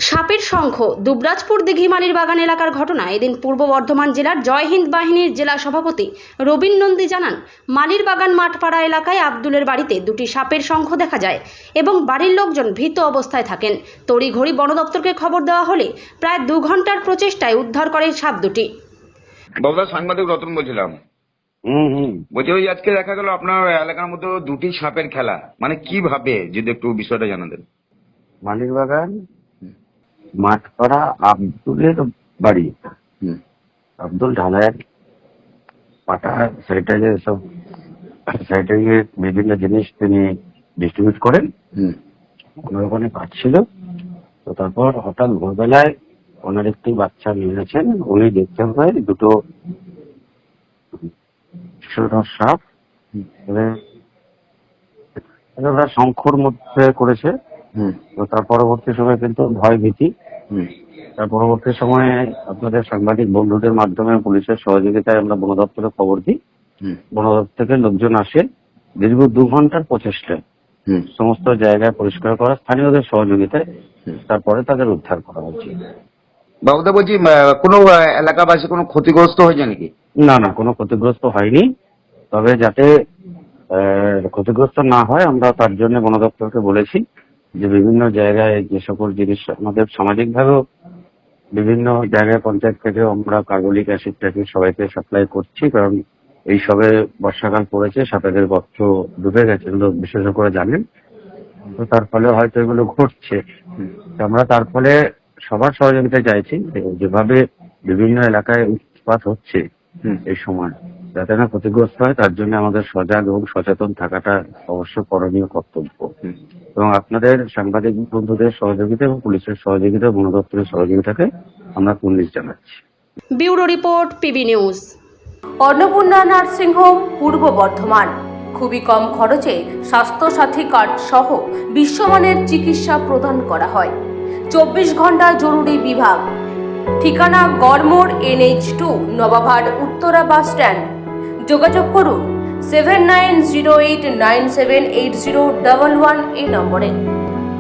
সাপের শঙ্খ দুবরাজপুর দিঘিমালির বাগান এলাকার ঘটনা। এদিন পূর্ব বর্ধমান জেলার জয় হিন্দ বাহিনীর জেলা সভাপতি রবীন নন্দী জানান, মালির বাগান মাঠপাড়া এলাকায় আব্দুলের বাড়িতে দুটি সাপের শঙ্খ দেখা যায় এবং বাড়ির লোকজন ভীত অবস্থায় থাকেন। তড়িঘড়ি বন দপ্তরকে খবর দেওয়া হলে প্রায় 2 ঘন্টার প্রচেষ্টায় উদ্ধার করে সাপ দুটি। বাবুদা, সাংবাদিক রতন বলছিলাম। বলছি, ওই আজকে দেখা গেল আপনার এলাকার মধ্যে দুটি সাপের খেলা, মানে কিভাবে, যদি একটু বিষয়টা জানাতেন। মালির বাগান মাঠপাড়া আব্দুলের বাড়ি। আব্দুল ঢালাইয়ের পাটা স্যানিটাইজার সব স্যানিটাইজার বিভিন্ন জিনিস তিনি ডিস্ট্রিবিউট করেন। ওখানে কাজ ছিল, তো তারপর হঠাৎ ভোরবেলায় ওনার একটি বাচ্চা নিয়েছেন। উনি দেখতে পায় দুটো সাপ ওরা শঙ্খর মধ্যে করেছে। তো তার পরবর্তী সময় কিন্তু ভয় ভীতি, তার পরবর্তী সময়ে আপনাদের সাংবাদিক বন্ধুদের মাধ্যমে পুলিশের সহযোগিতায় আমরা বন দপ্তরে খবর দিই। বন দপ্তর থেকে লোকজন আসে, দীর্ঘ 2 ঘন্টার প্রচেষ্টায় সমস্ত জায়গায় পরিষ্কার করা, স্থানীয়দের সহযোগিতায় তারপরে তাদের উদ্ধার করা হয়েছে। বাবুদা, বলছি, কোনো এলাকাবাসী কোনো ক্ষতিগ্রস্ত হয়েছে নাকি? না না, কোনো ক্ষতিগ্রস্ত হয়নি। তবে যাতে ক্ষতিগ্রস্ত না হয় আমরা তার জন্য বন দপ্তরকে বলেছি যে বিভিন্ন জায়গায় যে সকল জিনিস আমাদের সামাজিকভাবেও বিভিন্ন জায়গায় পঞ্চায়েত থেকে আমরা কার্বলিক অ্যাসিডটাকে সবাইকে সাপ্লাই করছি, কারণ এই সবে বর্ষাকাল পড়েছে, সাপেদের গর্ত ডুবে গেছে, এগুলো বিশেষজ্ঞরা জানেন। তো তার ফলে হয়তো এগুলো ঘটছে। আমরা তার ফলে সবার সহযোগিতা চাইছি, যেভাবে বিভিন্ন এলাকায় উৎপাত হচ্ছে এই সময় যাতে না ক্ষতিগ্রস্ত হয়, তার জন্য আমাদের সজাগ এবং সচেতন থাকাটা অবশ্য করণীয় কর্তব্য। এবং আপনাদের সাংবাদিক বন্ধুদের সহযোগিতা এবং পুলিশের সহযোগিতা, বন দপ্তরের সহযোগিতাকে আমরা কুর্নিশ জানাচ্ছি। Bureau report, PB news. Annapurna nursing home, পূর্ব বর্ধমান। খুবই কম খরচে স্বাস্থ্যসাথী কার্ড সহ বিশ্বমানের চিকিৎসা প্রদান করা হয়। 24 ঘন্টা জরুরি বিভাগ। ঠিকানা Garmor, NH2, Nababhat Uttara bus stand. যোগাযোগ করুন 7908978011 এই নম্বরে।